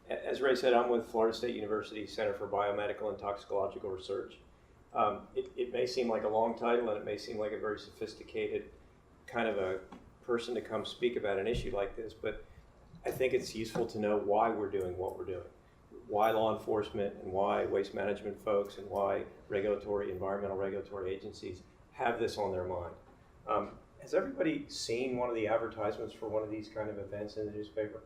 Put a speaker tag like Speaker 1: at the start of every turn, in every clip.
Speaker 1: As Ray said, I'm with Florida State University Center for Biomedical and Toxicological Research. It may seem like a long title, and it may seem like a very sophisticated kind of a person to come speak about an issue like this, but I think it's useful to know why we're doing what we're doing, why law enforcement and why waste management folks and why environmental regulatory agencies have this on their mind. Has everybody seen one of the advertisements for one of these kind of events in the newspaper?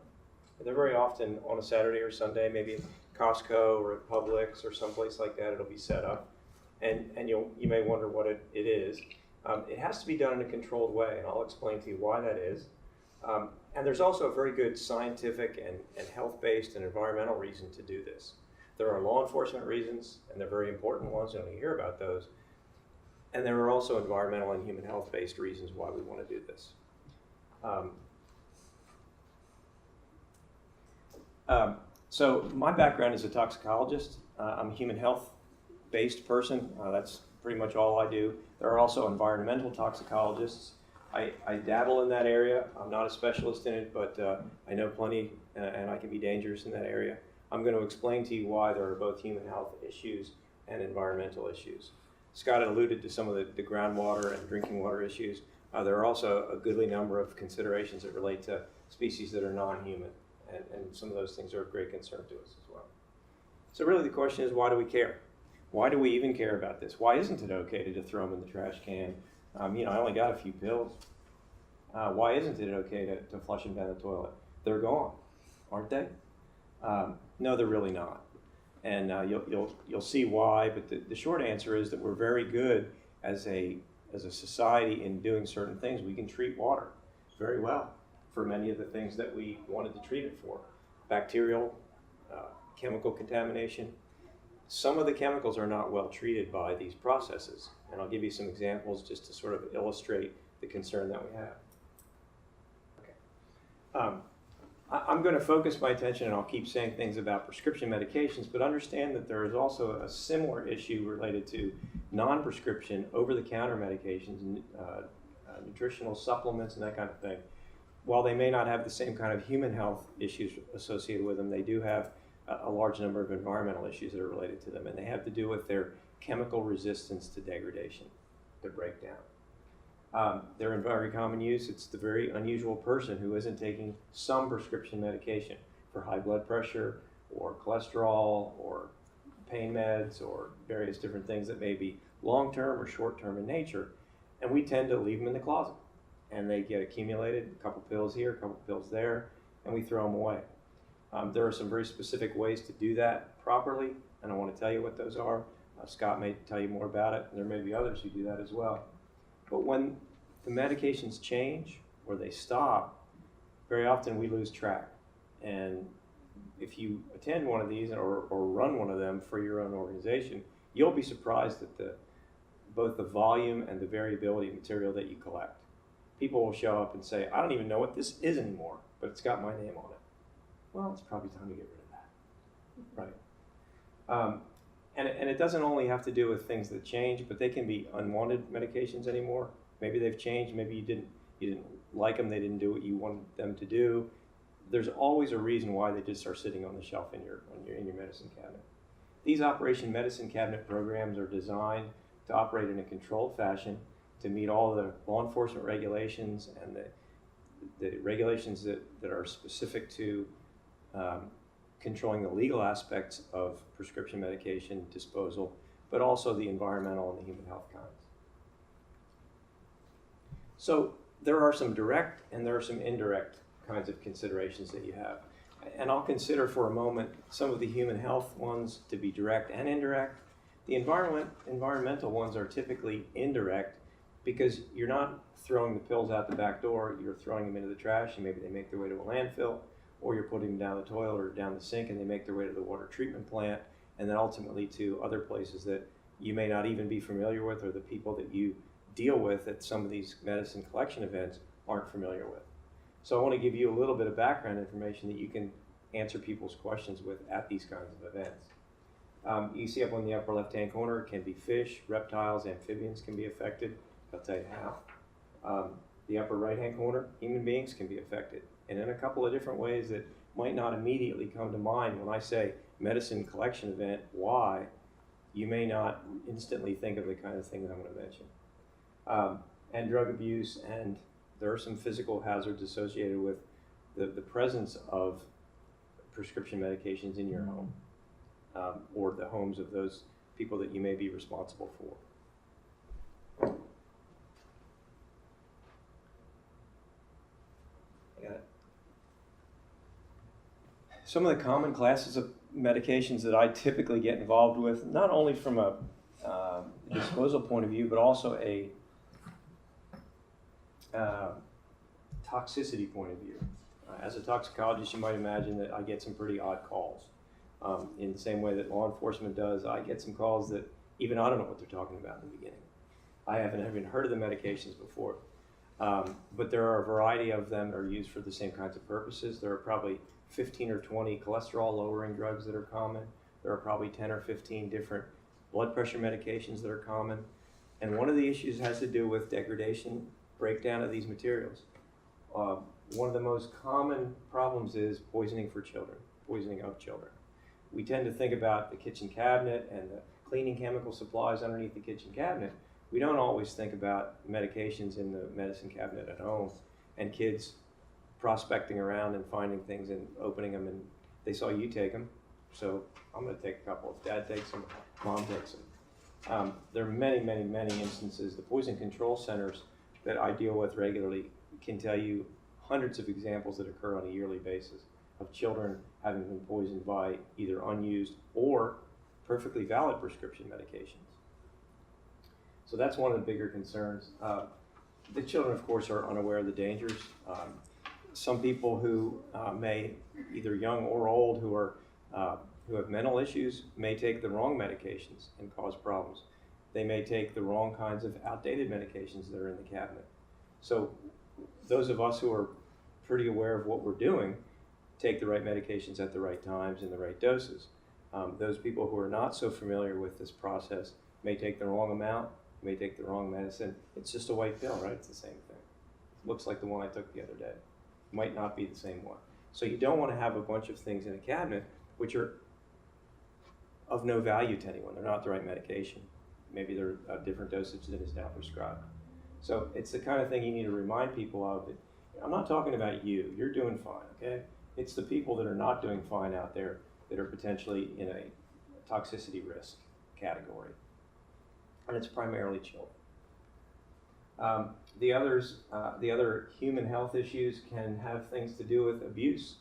Speaker 1: They're very often on a Saturday or Sunday, maybe at Costco or at Publix or someplace like that. It'll be set up, and you may wonder what it is. It has to be done in a controlled way, and I'll explain to you why that is. And there's also a very good scientific and health-based and environmental reason to do this. There are law enforcement reasons, and they're very important ones, and we hear about those. And there are also environmental and human health-based reasons why we want to do this. So my background is a toxicologist. I'm a human health-based person. That's pretty much all I do. There are also environmental toxicologists. I dabble in that area. I'm not a specialist in it, but I know plenty, and I can be dangerous in that area. I'm going to explain to you why there are both human health issues and environmental issues. Scott had alluded to some of the groundwater and drinking water issues. There are also a goodly number of considerations that relate to species that are non-human, and some of those things are of great concern to us as well. So really the question is, why do we care? Why do we even care about this? Why isn't it okay to just throw them in the trash can? I only got a few pills. Why isn't it okay to flush them down the toilet? They're gone, aren't they? No, they're really not. And you'll see why, but the short answer is that we're very good as a society in doing certain things. We can treat water very well for many of the things that we wanted to treat it for. Bacterial, chemical contamination. Some of the chemicals are not well treated by these processes, and I'll give you some examples just to sort of illustrate the concern that we have. Okay. I'm going to focus my attention, and I'll keep saying things about prescription medications, but understand that there is also a similar issue related to non-prescription, over-the-counter medications, nutritional supplements, and that kind of thing. While they may not have the same kind of human health issues associated with them, they do have a large number of environmental issues that are related to them, and they have to do with their chemical resistance to degradation, to breakdown. They're in very common use. It's the very unusual person who isn't taking some prescription medication for high blood pressure or cholesterol or pain meds or various different things that may be long-term or short-term in nature, and we tend to leave them in the closet, and they get accumulated, a couple pills here, a couple pills there, and we throw them away. There are some very specific ways to do that properly, and I want to tell you what those are. Scott may tell you more about it, and there may be others who do that as well. But when the medications change or they stop, very often we lose track. And if you attend one of these or run one of them for your own organization, you'll be surprised at both the volume and the variability of material that you collect. People will show up and say, I don't even know what this is anymore, but it's got my name on it. Well, it's probably time to get rid of that, right? And it doesn't only have to do with things that change, but they can be unwanted medications anymore. Maybe they've changed. Maybe you didn't like them. They didn't do what you wanted them to do. There's always a reason why they just are sitting on the shelf in your medicine cabinet. These Operation Medicine Cabinet programs are designed to operate in a controlled fashion to meet all the law enforcement regulations and the regulations that are specific to controlling the legal aspects of prescription medication disposal, but also the environmental and the human health kinds. So there are some direct and there are some indirect kinds of considerations that you have. And I'll consider for a moment some of the human health ones to be direct and indirect. The environmental ones are typically indirect because you're not throwing the pills out the back door, you're throwing them into the trash, and maybe they make their way to a landfill, or you're putting them down the toilet or down the sink and they make their way to the water treatment plant, and then ultimately to other places that you may not even be familiar with, or the people that you deal with at some of these medicine collection events aren't familiar with. So I want to give you a little bit of background information that you can answer people's questions with at these kinds of events. You see up on the upper left-hand corner, it can be fish, reptiles, amphibians can be affected. I'll tell you how. The upper right-hand corner, human beings can be affected, and in a couple of different ways that might not immediately come to mind when I say medicine collection event. Why? You may not instantly think of the kind of thing that I'm going to mention. And drug abuse, and there are some physical hazards associated with the presence of prescription medications in your home, or the homes of those people that you may be responsible for. Got it. Some of the common classes of medications that I typically get involved with, not only from a disposal point of view, but also a toxicity point of view. As a toxicologist, you might imagine that I get some pretty odd calls. In the same way that law enforcement does, I get some calls that even I don't know what they're talking about in the beginning. I haven't even heard of the medications before. But there are a variety of them that are used for the same kinds of purposes. There are probably 15 or 20 cholesterol-lowering drugs that are common. There are probably 10 or 15 different blood pressure medications that are common. And one of the issues has to do with degradation, breakdown of these materials. One of the most common problems is poisoning for children, poisoning of children. We tend to think about the kitchen cabinet and the cleaning chemical supplies underneath the kitchen cabinet. We don't always think about medications in the medicine cabinet at home, and kids prospecting around and finding things and opening them, and they saw you take them, so I'm going to take a couple. If Dad takes them, Mom takes them. There are many, many, many instances. The poison control centers that I deal with regularly can tell you hundreds of examples that occur on a yearly basis of children having been poisoned by either unused or perfectly valid prescription medications. So that's one of the bigger concerns. The children, of course, are unaware of the dangers. Some people who may, either young or old, who have mental issues, may take the wrong medications and cause problems. They may take the wrong kinds of outdated medications that are in the cabinet. So those of us who are pretty aware of what we're doing take the right medications at the right times and the right doses. Those people who are not so familiar with this process may take the wrong amount, may take the wrong medicine. It's just a white pill, right? It's the same thing. It looks like the one I took the other day. Might not be the same one. So you don't want to have a bunch of things in a cabinet which are of no value to anyone. They're not the right medication. Maybe they're a different dosage than is now prescribed. So it's the kind of thing you need to remind people of. I'm not talking about you. You're doing fine, okay? It's the people that are not doing fine out there that are potentially in a toxicity risk category. And it's primarily children. The other human health issues can have things to do with abuse.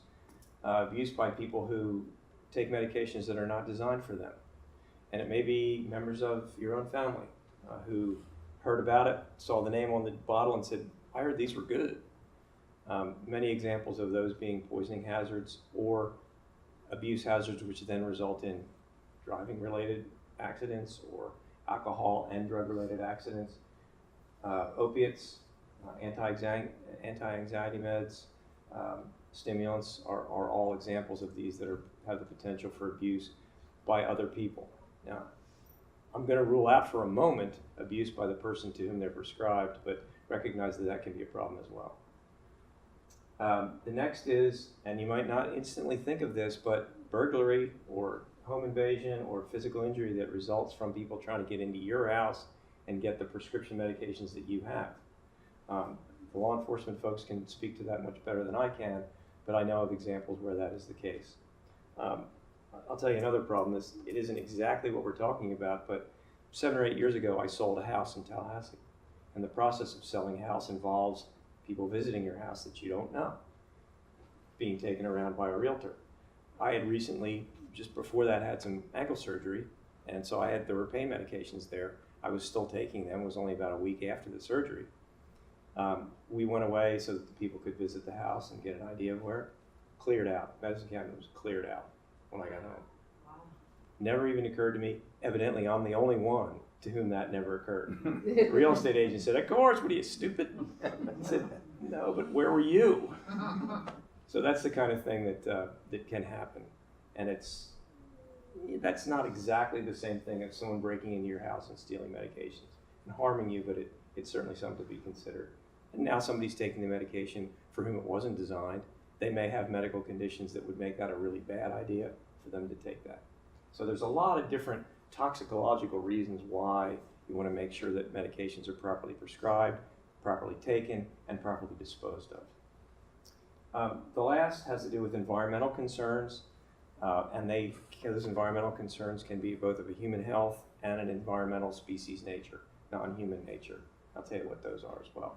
Speaker 1: Abuse by people who take medications that are not designed for them. And it may be members of your own family who heard about it, saw the name on the bottle and said, I heard these were good. Many examples of those being poisoning hazards or abuse hazards, which then result in driving-related accidents or alcohol and drug-related accidents. Opiates, anti-anxiety meds, stimulants are all examples of these that have the potential for abuse by other people. Now, I'm going to rule out for a moment abuse by the person to whom they're prescribed, but recognize that that can be a problem as well. The next is, and you might not instantly think of this, but burglary or home invasion or physical injury that results from people trying to get into your house and get the prescription medications that you have. The law enforcement folks can speak to that much better than I can, but I know of examples where that is the case. I'll tell you another problem. It isn't exactly what we're talking about, but 7 or 8 years ago, I sold a house in Tallahassee. And the process of selling a house involves people visiting your house that you don't know, being taken around by a realtor. I had recently, just before that, had some ankle surgery, and so there were pain medications there. I was still taking them. It was only about a week after the surgery. We went away so that the people could visit the house and get an idea of where it cleared out. Medicine cabinet was cleared out when I got home. Wow. Never even occurred to me. Evidently, I'm the only one to whom that never occurred. The real estate agent said, of course, what are you, stupid? I said, no, but where were you? So that's the kind of thing that can happen. And that's not exactly the same thing as someone breaking into your house and stealing medications and harming you, but it's certainly something to be considered. And now somebody's taking the medication for whom it wasn't designed, they may have medical conditions that would make that a really bad idea for them to take that. So there's a lot of different toxicological reasons why you want to make sure that medications are properly prescribed, properly taken, and properly disposed of. The last has to do with environmental concerns, and those environmental concerns can be both of a human health and an environmental species nature, non-human nature. I'll tell you what those are as well.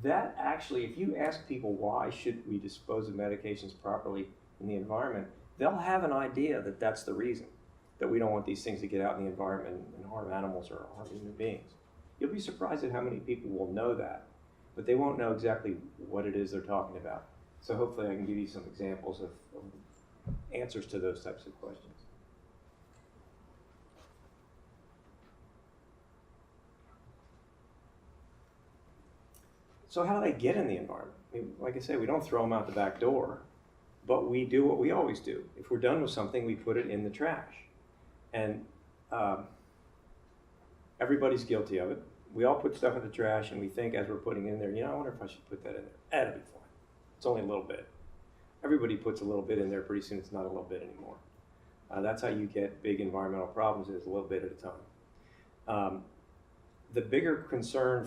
Speaker 1: That actually, if you ask people why should we dispose of medications properly in the environment, they'll have an idea that that's the reason, that we don't want these things to get out in the environment and harm animals or harm human beings. You'll be surprised at how many people will know that, but they won't know exactly what it is they're talking about. So hopefully I can give you some examples of answers to those types of questions. So how do they get in the environment? I mean, like I say, we don't throw them out the back door, but we do what we always do. If we're done with something, we put it in the trash. And everybody's guilty of it. We all put stuff in the trash and we think as we're putting it in there, I wonder if I should put that in there. That'll be fine. It's only a little bit. Everybody puts a little bit in there, pretty soon it's not a little bit anymore. That's how you get big environmental problems, is a little bit at a time. The bigger concern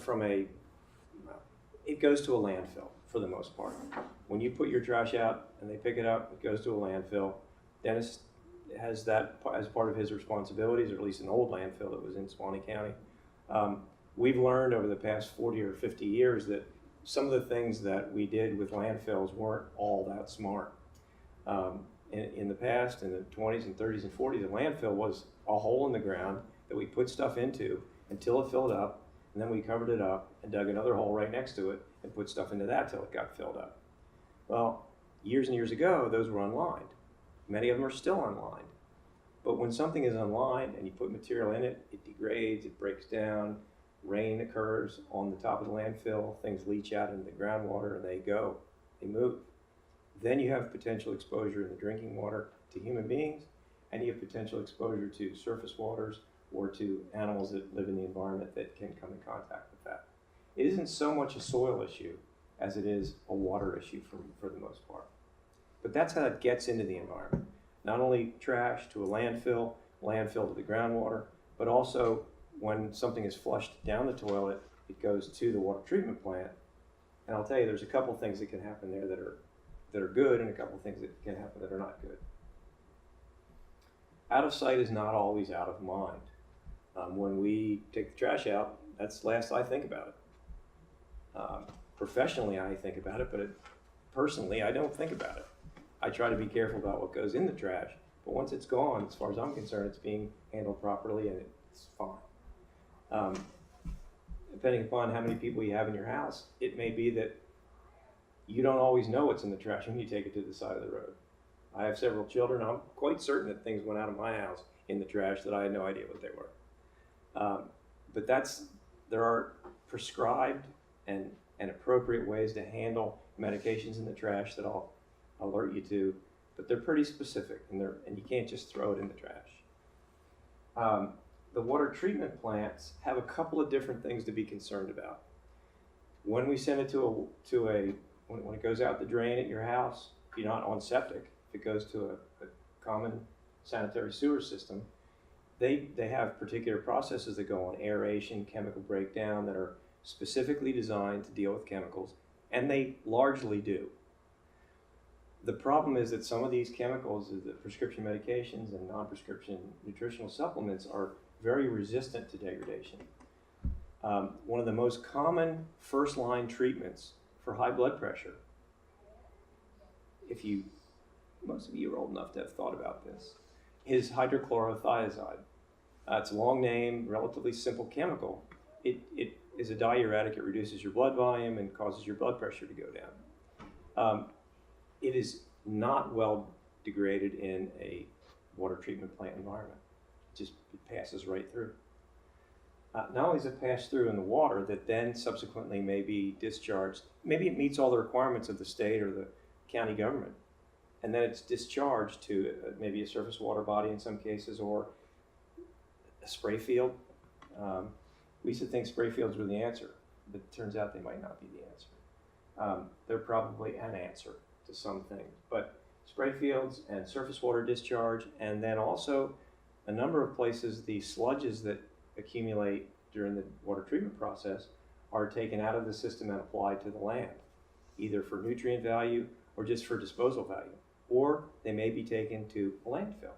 Speaker 1: it goes to a landfill for the most part. When you put your trash out and they pick it up, it goes to a landfill. Dennis has that as part of his responsibilities, or at least an old landfill that was in Swanee County. We've learned over the past 40 or 50 years that some of the things that we did with landfills weren't all that smart. In the past, in the 20s and 30s and 40s, a landfill was a hole in the ground that we put stuff into until it filled up, and then we covered it up and dug another hole right next to it and put stuff into that till it got filled up. Well, years and years ago, those were unlined. Many of them are still unlined. But when something is unlined and you put material in it, it degrades, it breaks down, rain occurs on the top of the landfill, things leach out into the groundwater and they move. Then you have potential exposure in the drinking water to human beings, and you have potential exposure to surface waters or to animals that live in the environment that can come in contact with that. It isn't so much a soil issue as it is a water issue for the most part. But that's how it gets into the environment. Not only trash to a landfill to the groundwater, but also when something is flushed down the toilet, it goes to the water treatment plant. And I'll tell you, there's a couple things that can happen there that are good, and a couple things that can happen that are not good. Out of sight is not always out of mind. When we take the trash out, that's the last I think about it. Professionally, I think about it, but personally, I don't think about it. I try to be careful about what goes in the trash, but once it's gone, as far as I'm concerned, it's being handled properly and it's fine. Depending upon how many people you have in your house, it may be that you don't always know what's in the trash when you take it to the side of the road. I have several children. I'm quite certain that things went out of my house in the trash that I had no idea what they were. But there are prescribed and appropriate ways to handle medications in the trash that I'll alert you to, but they're pretty specific, and you can't just throw it in the trash. The water treatment plants have a couple of different things to be concerned about. When we send it when it goes out the drain at your house, if you're not on septic, if it goes to a common sanitary sewer system, they have particular processes that go on, aeration, chemical breakdown, that are specifically designed to deal with chemicals, and they largely do. The problem is that some of these chemicals, the prescription medications and non-prescription nutritional supplements, are very resistant to degradation. One of the most common first-line treatments for high blood pressure, most of you are old enough to have thought about this, is hydrochlorothiazide. It's a long name, relatively simple chemical. It is a diuretic. It reduces your blood volume and causes your blood pressure to go down. It is not well degraded in a water treatment plant environment. It passes right through. Not only does it pass through in the water, that then subsequently may be discharged. Maybe it meets all the requirements of the state or the county government, and then it's discharged to maybe a surface water body in some cases, or a spray field. We used to think spray fields were the answer, but it turns out they might not be the answer. they're probably an answer to some things. But spray fields and surface water discharge, and then also a number of places, the sludges that accumulate during the water treatment process are taken out of the system and applied to the land, either for nutrient value or just for disposal value, or they may be taken to a landfill.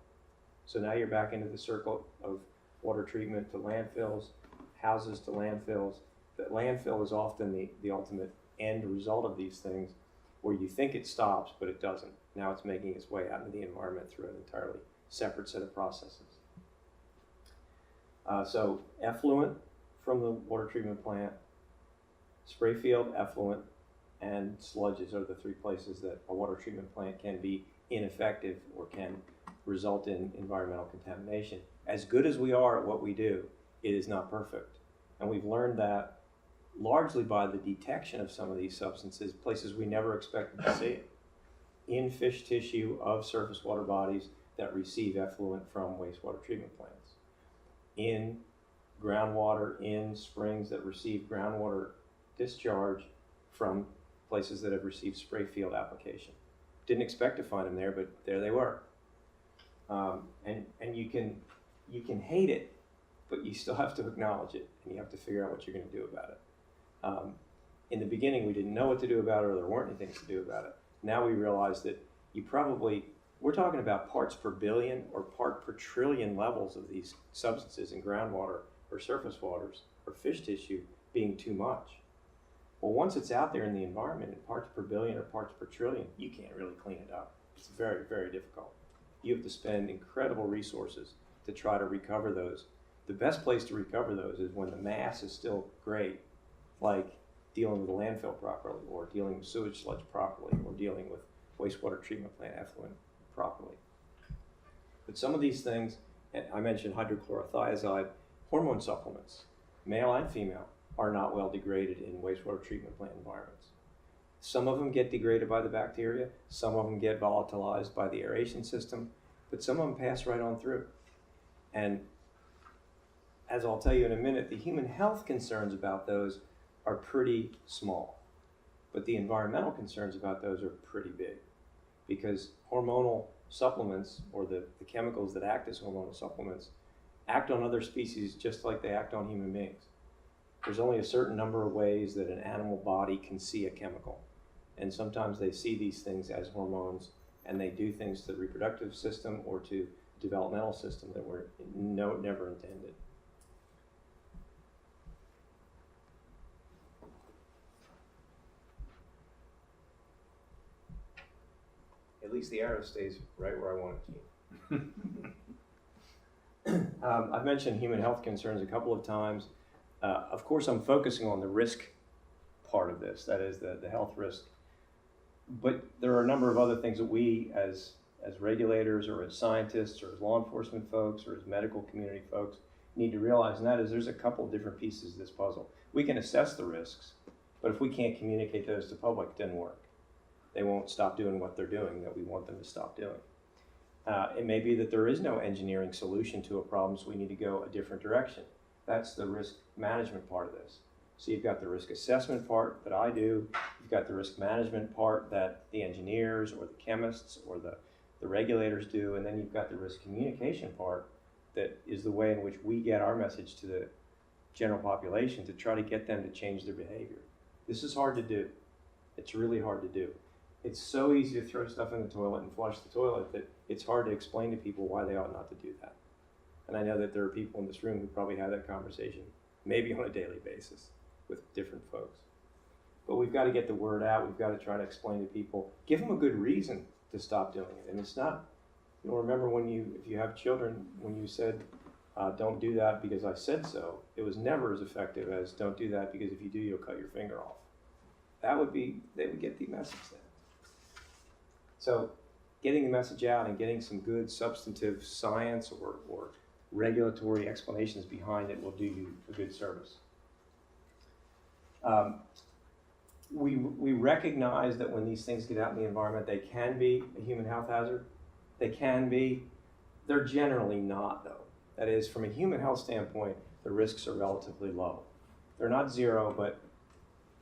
Speaker 1: So now you're back into the circle of water treatment to landfills, houses to landfills. That landfill is often the ultimate end result of these things, where you think it stops, but it doesn't. Now it's making its way out into the environment through an entirely separate set of processes. So effluent from the water treatment plant, spray field, effluent, and sludges are the three places that a water treatment plant can be ineffective or can result in environmental contamination. As good as we are at what we do, it is not perfect. And we've learned that largely by the detection of some of these substances, places we never expected to see it. In fish tissue of surface water bodies that receive effluent from wastewater treatment plants. In groundwater, in springs that receive groundwater discharge from places that have received spray field application. Didn't expect to find them there, but there they were. And you can hate it, but you still have to acknowledge it, and you have to figure out what you're going to do about it. In the beginning, we didn't know what to do about it, or there weren't any things to do about it. Now we realize that we're talking about parts per billion or part per trillion levels of these substances in groundwater or surface waters or fish tissue being too much. Well, once it's out there in the environment in parts per billion or parts per trillion, you can't really clean it up. It's very, very difficult. You have to spend incredible resources to try to recover those. The best place to recover those is when the mass is still great, like dealing with a landfill properly, or dealing with sewage sludge properly, or dealing with wastewater treatment plant effluent properly. But some of these things, and I mentioned hydrochlorothiazide, hormone supplements, male and female, are not well degraded in wastewater treatment plant environments. Some of them get degraded by the bacteria, some of them get volatilized by the aeration system, but some of them pass right on through. And as I'll tell you in a minute, the human health concerns about those are pretty small, but the environmental concerns about those are pretty big, because hormonal supplements, or the chemicals that act as hormonal supplements, act on other species just like they act on human beings. There's only a certain number of ways that an animal body can see a chemical, and sometimes they see these things as hormones, and they do things to the reproductive system or to developmental system that were never intended. At least the arrow stays right where I want it to. I've mentioned human health concerns a couple of times. Of course, I'm focusing on the risk part of this, that is the health risk. But there are a number of other things that we as regulators, or as scientists, or as law enforcement folks, or as medical community folks need to realize, and that is there's a couple of different pieces of this puzzle. We can assess the risks, but if we can't communicate those to the public, it doesn't work. They won't stop doing what they're doing that we want them to stop doing. It may be that there is no engineering solution to a problem, so we need to go a different direction. That's the risk management part of this. So you've got the risk assessment part that I do, you've got the risk management part that the engineers or the chemists or the regulators do, and then you've got the risk communication part that is the way in which we get our message to the general population to try to get them to change their behavior. This is hard to do. It's really hard to do. It's so easy to throw stuff in the toilet and flush the toilet that it's hard to explain to people why they ought not to do that. And I know that there are people in this room who probably have that conversation, maybe on a daily basis, with different folks. But we've got to get the word out. We've got to try to explain to people, give them a good reason to stop doing it. And it's not, remember if you have children, when you said, don't do that because I said so, it was never as effective as don't do that because if you do, you'll cut your finger off. They would get the message then. So getting the message out and getting some good substantive science or regulatory explanations behind it will do you a good service. We recognize that when these things get out in the environment, they can be a human health hazard. They can be. They're generally not, though. That is, from a human health standpoint, the risks are relatively low. They're not zero, but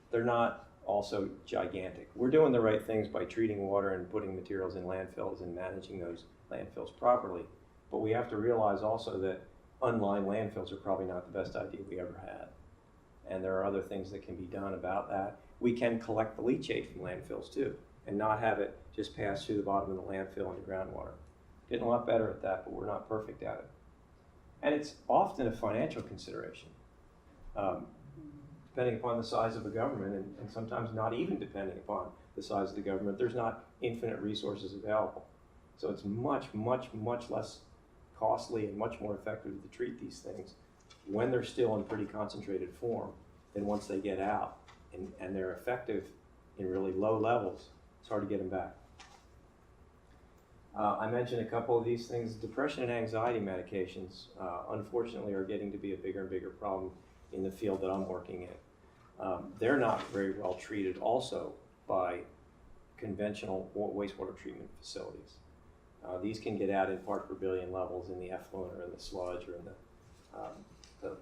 Speaker 1: they're not also gigantic. We're doing the right things by treating water and putting materials in landfills and managing those landfills properly. But we have to realize also that unlined landfills are probably not the best idea we ever had. And there are other things that can be done about that. We can collect the leachate from landfills too, and not have it just pass through the bottom of the landfill into groundwater. Getting a lot better at that, but we're not perfect at it. And it's often a financial consideration, depending upon the size of the government, and sometimes not even depending upon the size of the government. There's not infinite resources available. So it's much, much, much less costly and much more effective to treat these things when they're still in pretty concentrated form than once they get out. And they're effective in really low levels. It's hard to get them back. I mentioned a couple of these things. Depression and anxiety medications, unfortunately, are getting to be a bigger and bigger problem in the field that I'm working in. They're not very well treated also by conventional wastewater treatment facilities. These can get out in part per billion levels in the effluent or in the sludge or in the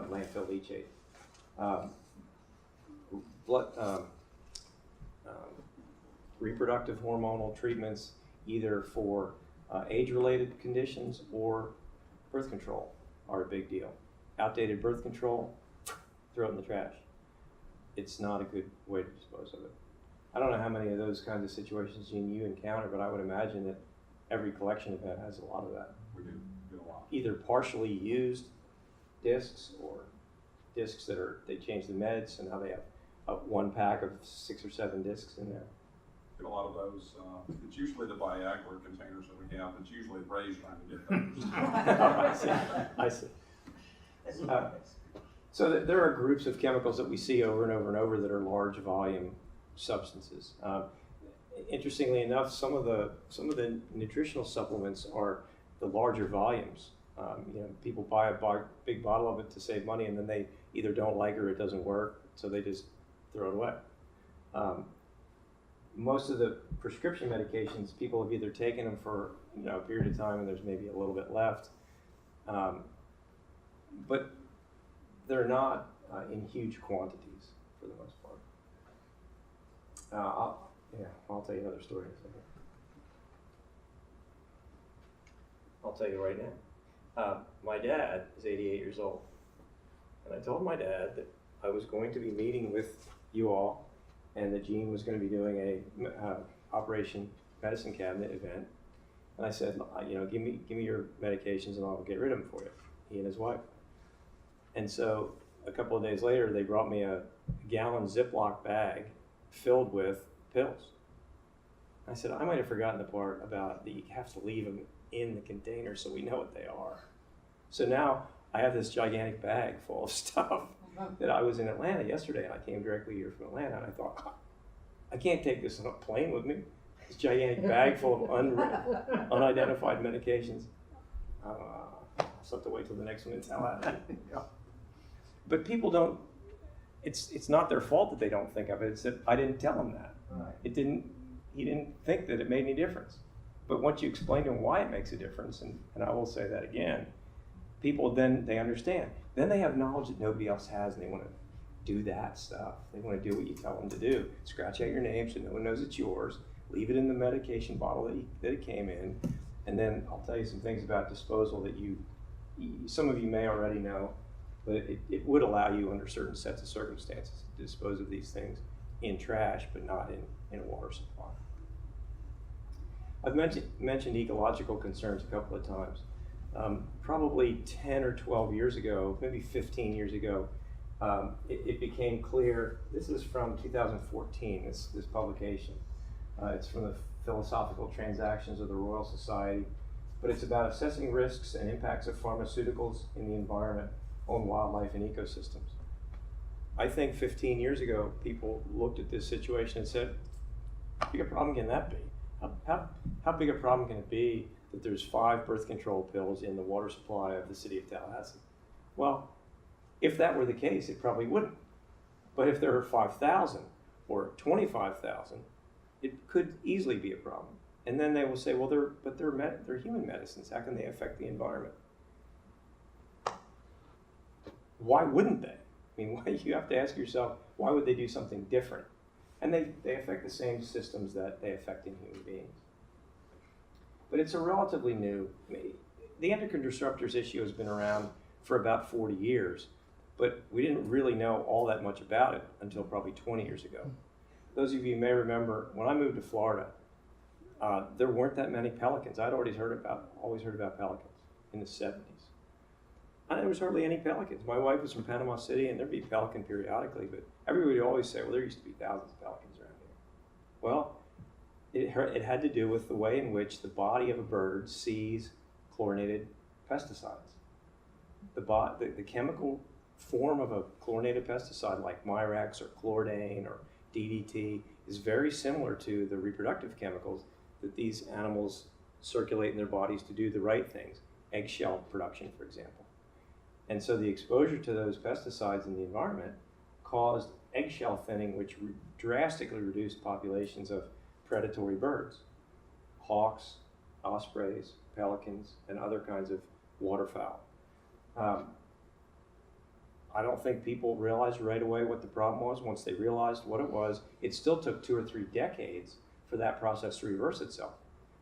Speaker 1: landfill leachate. Reproductive hormonal treatments, either for age-related conditions or birth control, are a big deal. Outdated birth control, throw it in the trash. It's not a good way to dispose of it. I don't know how many of those kinds of situations you encounter, but I would imagine that every collection event has a lot of that.
Speaker 2: We do a lot.
Speaker 1: Either partially used discs or discs they change the meds, and now they have one pack of 6 or 7 discs in there.
Speaker 2: Get a lot of those. It's usually the Viagra containers that we have. It's usually Ray's trying to get those.
Speaker 1: I see. So there are groups of chemicals that we see over and over and over that are large volume substances. Interestingly enough, some of the nutritional supplements are the larger volumes. People buy a big bottle of it to save money, and then they either don't like it or it doesn't work, so they just throw it away. Most of the prescription medications, people have either taken them for a period of time and there's maybe a little bit left, but they're not in huge quantities for the most part. I'll tell you another story in a second. I'll tell you right now. My dad is 88 years old, and I told my dad that I was going to be meeting with you all, and that Gene was going to be doing a Operation Medicine Cabinet event. And I said, give me your medications and I'll get rid of them for you, he and his wife. And so a couple of days later, they brought me a gallon Ziploc bag filled with pills. I said, I might have forgotten the part about that you have to leave them in the container so we know what they are. So now I have this gigantic bag full of stuff that I was in Atlanta yesterday, and I came directly here from Atlanta, and I thought, I can't take this on a plane with me. This gigantic bag full of unidentified medications. I'll just have to wait till the next one and tell that. Yeah. But people don't, it's not their fault that they don't think of it. It's that I didn't tell them that.
Speaker 3: Right.
Speaker 1: He didn't think that it made any difference. But once you explain to them why it makes a difference, and I will say that again, people then, they understand. Then they have knowledge that nobody else has, and they want to do that stuff. They want to do what you tell them to do. Scratch out your name so no one knows it's yours. Leave it in the medication bottle that it came in. And then I'll tell you some things about disposal that some of you may already know, but it would allow you under certain sets of circumstances to dispose of these things in trash, but not in a water supply. I've mentioned ecological concerns a couple of times. Probably 10 or 12 years ago, maybe 15 years ago, it became clear. This is from 2014, this publication. It's from the Philosophical Transactions of the Royal Society, but it's about assessing risks and impacts of pharmaceuticals in the environment on wildlife and ecosystems. I think 15 years ago, people looked at this situation and said, how big a problem can that be? How big a problem can it be that there's 5 birth control pills in the water supply of the city of Tallahassee? Well, if that were the case, it probably wouldn't. But if there are 5,000 or 25,000, it could easily be a problem. And then they will say, well, they're human medicines. How can they affect the environment? Why wouldn't they? I mean, you have to ask yourself, why would they do something different? And they affect the same systems that they affect in human beings. But it's a relatively new, the endocrine disruptors issue has been around for about 40 years, but we didn't really know all that much about it until probably 20 years ago. Those of you may remember, when I moved to Florida, there weren't that many pelicans. I'd always heard about pelicans in the 70s. And there was hardly any pelicans. My wife was from Panama City, and there'd be pelican periodically, but everybody would always say, well, there used to be thousands of pelicans around here. Well, it had to do with the way in which the body of a bird sees chlorinated pesticides. The chemical form of a chlorinated pesticide like Mirax or Chlordane or DDT is very similar to the reproductive chemicals that these animals circulate in their bodies to do the right things, eggshell production, for example. And so the exposure to those pesticides in the environment caused eggshell thinning, which drastically reduced populations of predatory birds, hawks, ospreys, pelicans, and other kinds of waterfowl. I don't think people realized right away what the problem was. Once they realized what it was, it still took 2 or 3 decades for that process to reverse itself,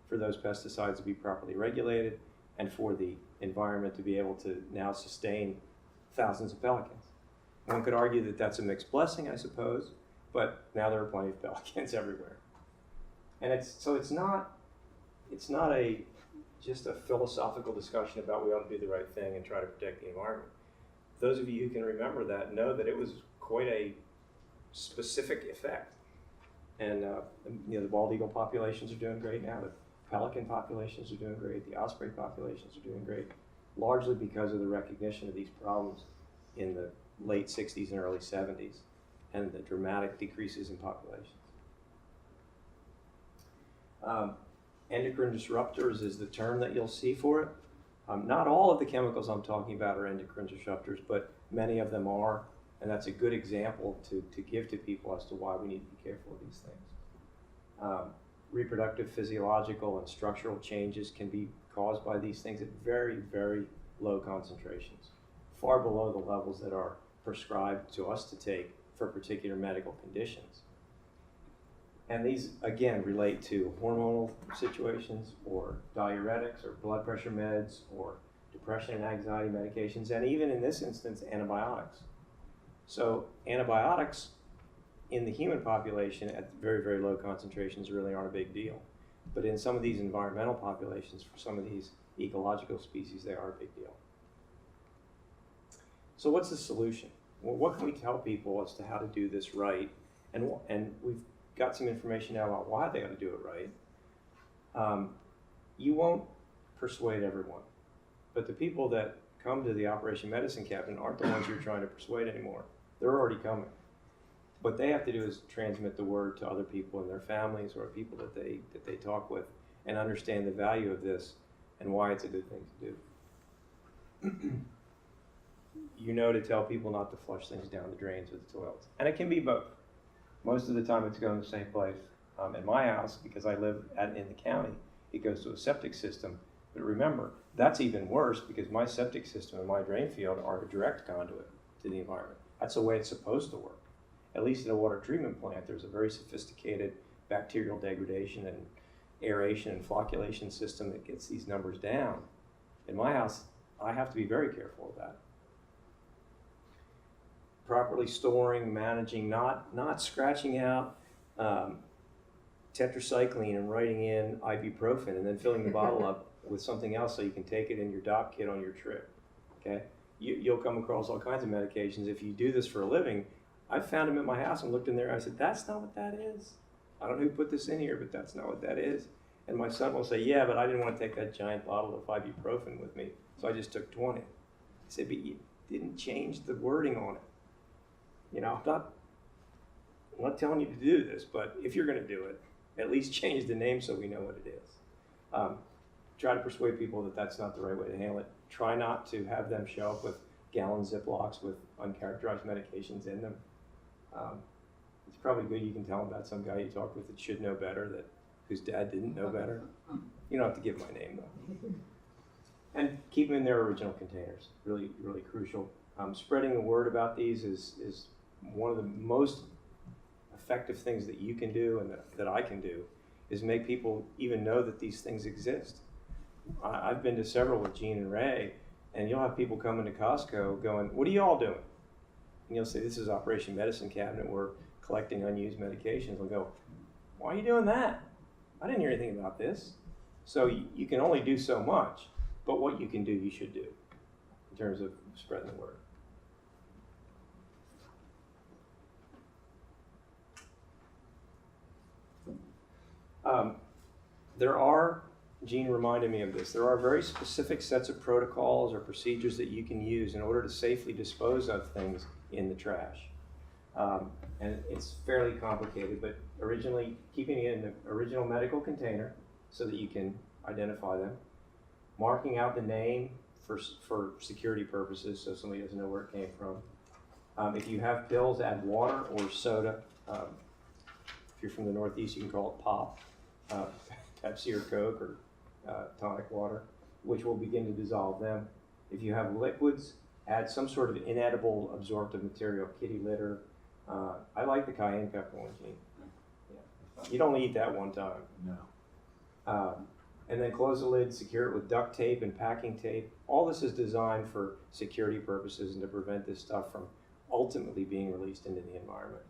Speaker 1: for those pesticides to be properly regulated, and for the environment to be able to now sustain thousands of pelicans. One could argue that that's a mixed blessing, I suppose, but now there are plenty of pelicans everywhere. And it's not just a philosophical discussion about we ought to do the right thing and try to protect the environment. Those of you who can remember that know that it was quite a specific effect. And the bald eagle populations are doing great now. The pelican populations are doing great. The osprey populations are doing great, largely because of the recognition of these problems in the late 60s and early 70s and the dramatic decreases in populations. Endocrine disruptors is the term that you'll see for it. Not all of the chemicals I'm talking about are endocrine disruptors, but many of them are, and that's a good example to give to people as to why we need to be careful of these things. Reproductive, physiological, and structural changes can be caused by these things at very, very low concentrations, far below the levels that are prescribed to us to take for particular medical conditions. And these, again, relate to hormonal situations or diuretics or blood pressure meds or depression and anxiety medications, and even in this instance, antibiotics. So antibiotics in the human population at very, very low concentrations really aren't a big deal. But in some of these environmental populations, for some of these ecological species, they are a big deal. So what's the solution? Well, what can we tell people as to how to do this right? And we've got some information now about why they ought to do it right. You won't persuade everyone, but the people that come to the Operation Medicine Cabinet aren't the ones you're trying to persuade anymore. They're already coming. What they have to do is transmit the word to other people in their families or people that they talk with and understand the value of this and why it's a good thing to do. You know to tell people not to flush things down the drains or the toilets. And it can be both. Most of the time it's going to the same place. In my house, because I live in the county, it goes to a septic system. But remember, that's even worse because my septic system and my drain field are a direct conduit to the environment. That's the way it's supposed to work. At least in a water treatment plant, there's a very sophisticated bacterial degradation and aeration and flocculation system that gets these numbers down. In my house, I have to be very careful of that. Properly storing, managing, not scratching out tetracycline and writing in ibuprofen and then filling the bottle up with something else so you can take it in your doc kit on your trip. Okay, you'll come across all kinds of medications if you do this for a living. I found them at my house and looked in there and I said, that's not what that is. I don't know who put this in here, but that's not what that is. And my son will say, yeah, but I didn't want to take that giant bottle of ibuprofen with me, so I just took 20. I said, but you didn't change the wording on it. You know, I'm not telling you to do this, but if you're going to do it, at least change the name so we know what it is. Try to persuade people that that's not the right way to handle it. Try not to have them show up with gallon Ziplocs with uncharacterized medications in them. It's probably good you can tell them about some guy you talked with that should know better, whose dad didn't know better. You don't have to give my name, though. And keep them in their original containers, really, really crucial. Spreading the word about these is one of the most effective things that you can do and that I can do, is make people even know that these things exist. I've been to several with Gene and Ray, and you'll have people come into Costco going, what are you all doing? And you'll say, this is Operation Medicine Cabinet, we're collecting unused medications. They'll go, why are you doing that? I didn't hear anything about this. So you can only do so much, but what you can do, you should do in terms of spreading the word. There are, Gene reminded me of this, there are very specific sets of protocols or procedures that you can use in order to safely dispose of things in the trash. And it's fairly complicated, but originally keeping it in the original medical container so that you can identify them, marking out the name for security purposes so somebody doesn't know where it came from. If you have pills, add water or soda. If you're from the Northeast, you can call it pop, Pepsi or Coke or tonic water, which will begin to dissolve them. If you have liquids, add some sort of inedible absorptive material, kitty litter. I like the cayenne pepper one, Gene. Yeah. You'd only eat that one time.
Speaker 3: No.
Speaker 1: And then close the lid, secure it with duct tape and packing tape. All this is designed for security purposes and to prevent this stuff from ultimately being released into the environment.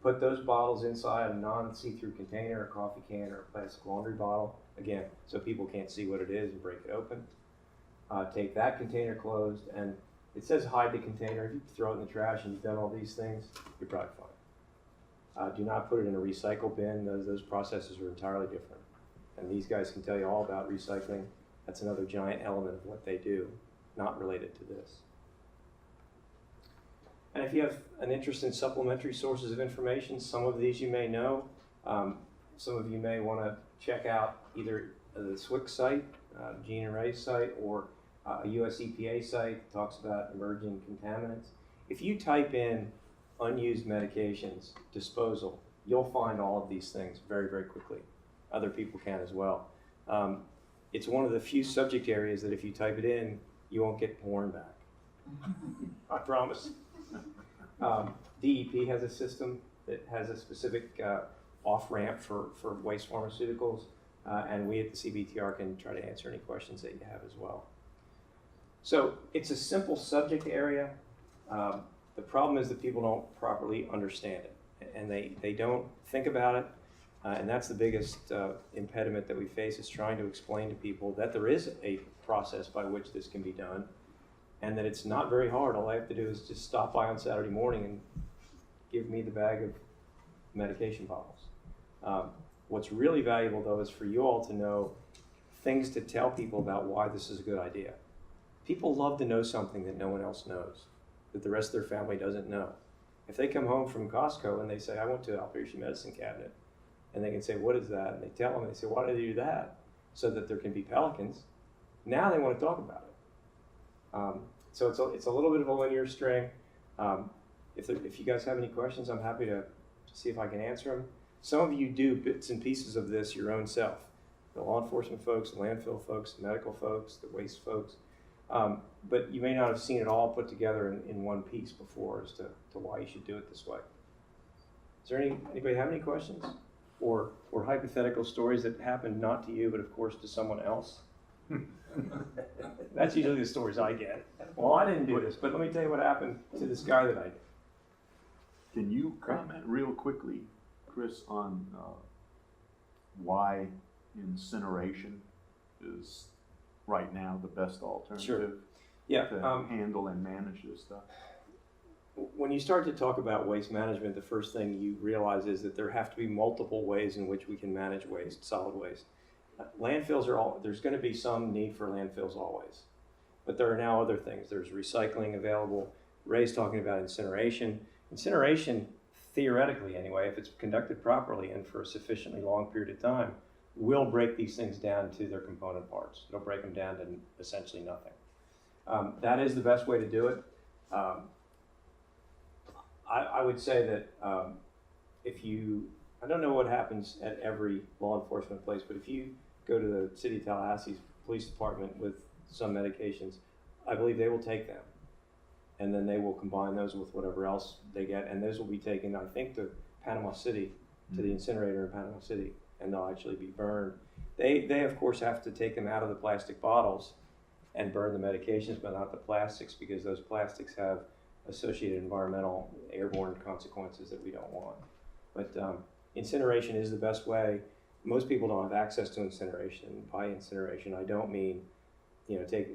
Speaker 1: Put those bottles inside a non-see-through container, a coffee can, or a plastic laundry bottle, again, so people can't see what it is and break it open. Take that container closed, and it says hide the container. If you throw it in the trash and you've done all these things, you're probably fine. Do not put it in a recycle bin. Those processes are entirely different. And these guys can tell you all about recycling. That's another giant element of what they do, not related to this. And if you have an interest in supplementary sources of information, some of these you may know. Some of you may want to check out either the SWIC site, Gene and Ray's site, or a US EPA site that talks about emerging contaminants. If you type in unused medications disposal, you'll find all of these things very, very quickly. Other people can as well. It's one of the few subject areas that if you type it in, you won't get porn back. I promise. DEP has a system that has a specific off-ramp for waste pharmaceuticals, and we at the CBTR can try to answer any questions that you have as well. So it's a simple subject area. The problem is that people don't properly understand it, and they don't think about it, and that's the biggest impediment that we face, is trying to explain to people that there is a process by which this can be done, and that it's not very hard. All I have to do is just stop by on Saturday morning and give me the bag of medication bottles. What's really valuable, though, is for you all to know things to tell people about why this is a good idea. People love to know something that no one else knows, that the rest of their family doesn't know. If they come home from Costco and they say, I went to Operation Medicine Cabinet, and they can say, what is that? And they tell them, and they say, why did they do that? So that there can be pelicans. Now they want to talk about it. So it's a little bit of a linear string. If you guys have any questions, I'm happy to see if I can answer them. Some of you do bits and pieces of this your own self. The law enforcement folks, the landfill folks, the medical folks, the waste folks. But you may not have seen it all put together in one piece before as to why you should do it this way. Is there anybody have any questions? Or hypothetical stories that happened not to you, but of course to someone else? That's usually the stories I get. Well, I didn't do this, but let me tell you what happened to this guy that I did.
Speaker 3: Can you comment real quickly, Chris, on why incineration is right now the best alternative
Speaker 1: Sure. Yeah,
Speaker 3: to handle and manage this stuff?
Speaker 1: When you start to talk about waste management, the first thing you realize is that there have to be multiple ways in which we can manage waste, solid waste. Landfills there's going to be some need for landfills always, but there are now other things. There's recycling available. Ray's talking about incineration. Incineration, theoretically anyway, if it's conducted properly and for a sufficiently long period of time, will break these things down to their component parts. It'll break them down to essentially nothing. That is the best way to do it. I would say that I don't know what happens at every law enforcement place, but if you go to the city of Tallahassee's police department with some medications, I believe they will take them. And then they will combine those with whatever else they get, and those will be taken, I think, to Panama City, to the incinerator in Panama City, and they'll actually be burned. They of course have to take them out of the plastic bottles and burn the medications, but not the plastics, because those plastics have associated environmental airborne consequences that we don't want. But incineration is the best way. Most people don't have access to incineration. By incineration, I don't mean,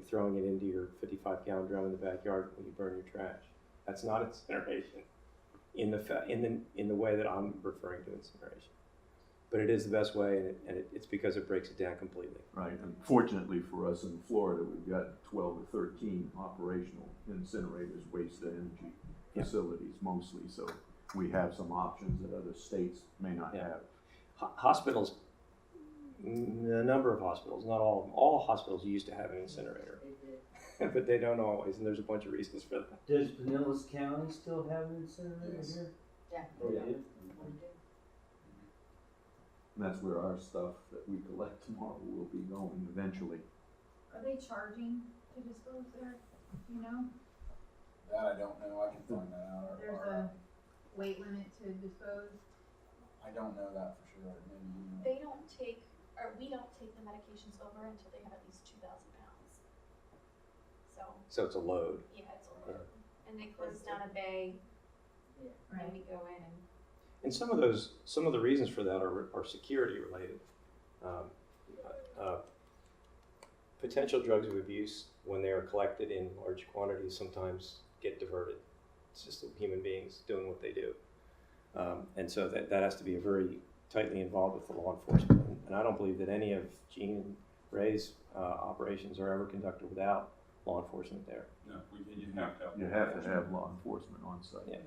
Speaker 1: throwing it into your 55-gallon drum in the backyard when you burn your trash. That's not incineration in the way that I'm referring to incineration. But it is the best way, and it's because it breaks it down completely.
Speaker 3: Right, and fortunately for us in Florida, we've got 12 or 13 operational incinerators, waste to energy facilities mostly, so we have some options that other states may not have.
Speaker 1: Hospitals, a number of hospitals, not all of them, all hospitals used to have an incinerator. But they don't always, and there's a bunch of reasons for that.
Speaker 4: Does Pinellas County still have an incinerator here?
Speaker 5: Yeah.
Speaker 4: They do?
Speaker 3: And that's where our stuff that we collect tomorrow will be going eventually.
Speaker 5: Are they charging to dispose there? You know,
Speaker 6: That I don't know, I can find that out.
Speaker 5: there's a weight limit to dispose.
Speaker 6: I don't know that for sure, maybe you know.
Speaker 7: They don't take, or we don't take the medications over until they have at least 2,000 pounds.
Speaker 1: So it's a load.
Speaker 7: Yeah, it's a load. And they close down a bay, and we go in and.
Speaker 1: And some of the reasons for that are security related. Potential drugs of abuse, when they are collected in large quantities, sometimes get diverted. It's just human beings doing what they do. And so that has to be very tightly involved with the law enforcement. And I don't believe that any of Gene and Ray's operations are ever conducted without law enforcement there.
Speaker 2: No, you have to have.
Speaker 3: You have to have law enforcement on site.
Speaker 1: Yeah.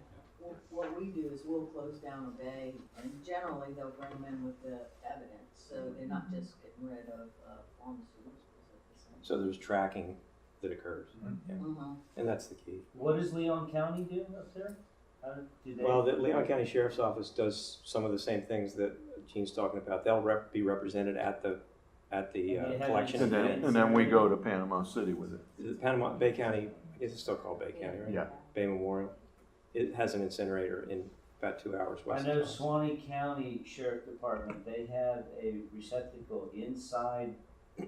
Speaker 8: What we do is we'll close down a bay, and generally they'll bring them in with the evidence, so they're not just getting rid of pharmaceuticals at the same
Speaker 1: So there's tracking that occurs. Yeah.
Speaker 8: time.
Speaker 1: And that's the key.
Speaker 4: What does Leon County do up there? How do they?
Speaker 1: Well, the Leon County Sheriff's Office does some of the same things that Gene's talking about. They'll be represented at the
Speaker 4: And they have
Speaker 1: collection.
Speaker 3: And then we go to Panama City with it.
Speaker 1: The Panama, Bay County, I guess it's still called Bay County, right?
Speaker 3: Yeah.
Speaker 1: Bay Memorial. It has an incinerator in about 2 hours
Speaker 4: I
Speaker 1: west
Speaker 4: know
Speaker 1: of us.
Speaker 4: Swanee County Sheriff Department, they have a receptacle inside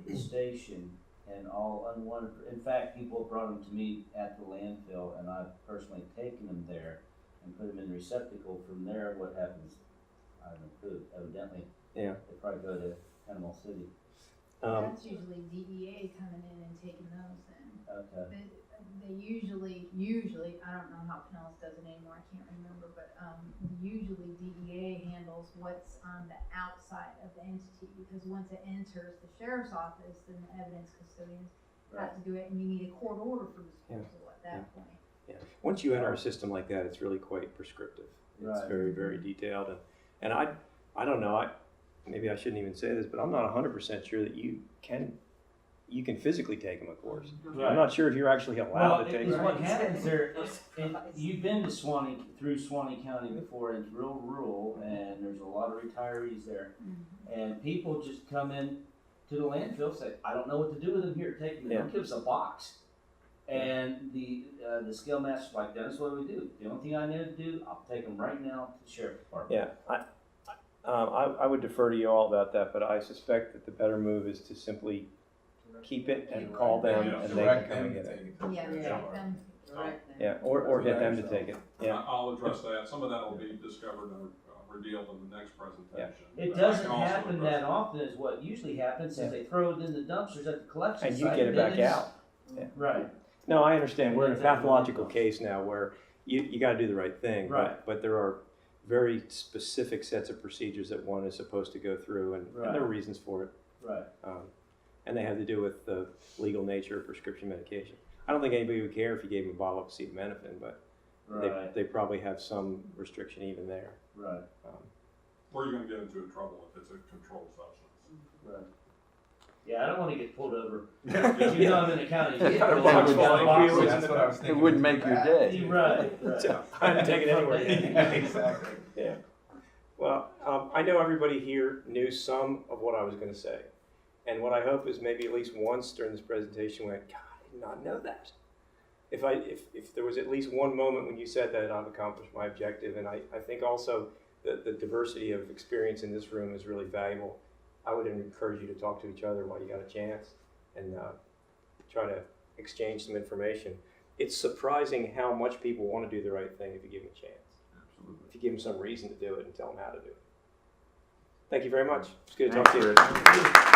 Speaker 4: the station and all unwanted, in fact, people brought them to me at the landfill and I've personally taken them there and put them in the receptacle. From there, what happens, I don't know, evidently.
Speaker 1: Yeah.
Speaker 4: They probably go to Panama City.
Speaker 5: That's usually DEA coming in and taking those in.
Speaker 4: Okay.
Speaker 5: They usually, I don't know how Pinellas does it anymore, I can't remember, but usually DEA handles what's on the outside of the entity, because once it enters the sheriff's office, then the evidence custodians have to do it, and you need a court order for disposal at that point.
Speaker 1: Yeah. Once you enter a system like that, it's really quite prescriptive. It's
Speaker 4: Right.
Speaker 1: very, very detailed. And I don't know, maybe I shouldn't even say this, but I'm not 100% sure that you can physically take them, of course.
Speaker 4: Right.
Speaker 1: I'm not sure if you're actually allowed to take
Speaker 4: Well,
Speaker 1: them.
Speaker 4: what happens there, you've been to through Swanee County before, and it's real rural, and there's a lot of retirees there. And people just come in to the landfill, say, I don't know what to do with them here, take them, they don't give us a box. And the scale master's like, that's what we do. The only thing I need to do, I'll take them right now to the sheriff's department.
Speaker 1: Yeah, I would defer to you all about that, but I suspect that the better move is to simply keep it and call them and they can come and get it.
Speaker 5: Yeah, then,
Speaker 1: Yeah, or get them to take it. Yeah.
Speaker 2: I'll address that, some of that will be discovered or revealed in the next presentation.
Speaker 4: It
Speaker 2: But I
Speaker 4: doesn't
Speaker 2: can also
Speaker 4: happen
Speaker 2: address
Speaker 4: that often is what usually happens, is they throw it in the dumpsters at the collection
Speaker 1: And
Speaker 4: site.
Speaker 1: you get it
Speaker 4: then
Speaker 1: back
Speaker 4: it's-
Speaker 1: out. Yeah.
Speaker 4: Right.
Speaker 1: No, I understand. We're in a
Speaker 4: And then-
Speaker 1: pathological case now where you got to do the right thing.
Speaker 4: Right.
Speaker 1: But there are very specific sets of procedures that one is supposed to go through, and there are reasons for it.
Speaker 4: Right.
Speaker 1: And they have to do with the legal nature of prescription medication. I don't think anybody would care if you gave them a bottle of acetaminophen, but
Speaker 4: Right.
Speaker 1: they probably have some restriction even there.
Speaker 4: Right.
Speaker 2: Or you're gonna get into trouble if it's a controlled substance.
Speaker 4: Right. Yeah, I don't want to get pulled over.
Speaker 2: Yeah.
Speaker 4: You know I'm in the county.
Speaker 3: Yeah,
Speaker 4: Got a
Speaker 3: box
Speaker 4: box
Speaker 3: full of
Speaker 4: boxes.
Speaker 3: wheels.
Speaker 6: That's what I was
Speaker 3: It
Speaker 6: thinking.
Speaker 3: wouldn't make your day.
Speaker 4: Right.
Speaker 1: So, I'm taking it anywhere.
Speaker 6: Exactly.
Speaker 1: Yeah. Well, I know everybody here knew some of what I was going to say. And what I hope is maybe at least once during this presentation went, God, I did not know that. If there was at least one moment when you said that, I've accomplished my objective. And I think also the diversity of experience in this room is really valuable. I would encourage you to talk to each other while you got a chance and try to exchange some information. It's surprising how much people want to do the right thing if you give them a chance.
Speaker 3: Absolutely.
Speaker 1: If you give them some reason to do it and tell them how to do it. Thank you very much. It's good to
Speaker 3: Thanks,
Speaker 1: talk to you.
Speaker 3: Chris.